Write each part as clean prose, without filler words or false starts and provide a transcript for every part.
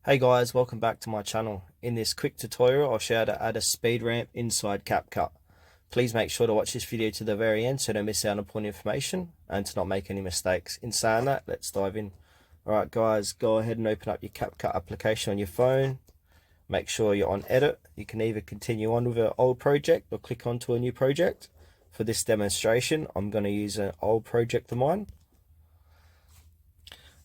Hey guys, welcome back to my channel. In this quick tutorial, I'll show you how to add a speed ramp inside CapCut. Please make sure to watch this video to the very end so you don't miss out on important information and to not make any mistakes. In saying that, let's dive in. Alright guys, go ahead and open up your CapCut application on your phone. Make sure you're on edit. You can either continue on with an old project or click onto a new project. For this demonstration, I'm going to use an old project of mine.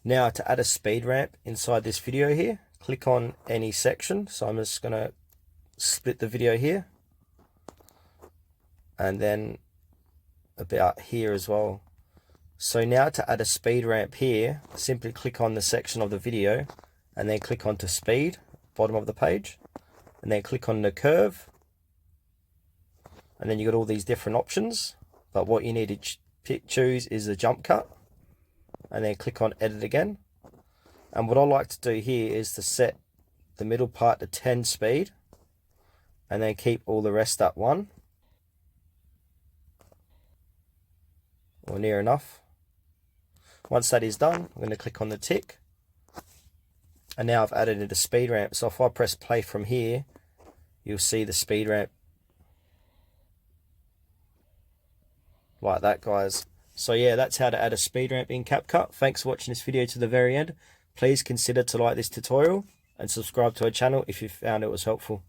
Now to add a speed ramp inside this video here, click on any section. So I'm just going to split the video here and then about here as well. So now to add a speed ramp here, simply click on the section of the video and then click onto speed, bottom of the page, and then click on the curve, and then you got all these different options, but what you need to choose is the jump cut, and then click on edit again. And what I like to do here is to set the middle part to 10 speed and then keep all the rest at 1 or near enough. Once that is done, I'm going to click on the tick, and now I've added it a speed ramp. So if I press play from here, you'll see the speed ramp like that, guys. So yeah, that's how to add a speed ramp in CapCut. Thanks for watching this video to the very end. Please consider to like this tutorial and subscribe to our channel if you found it was helpful.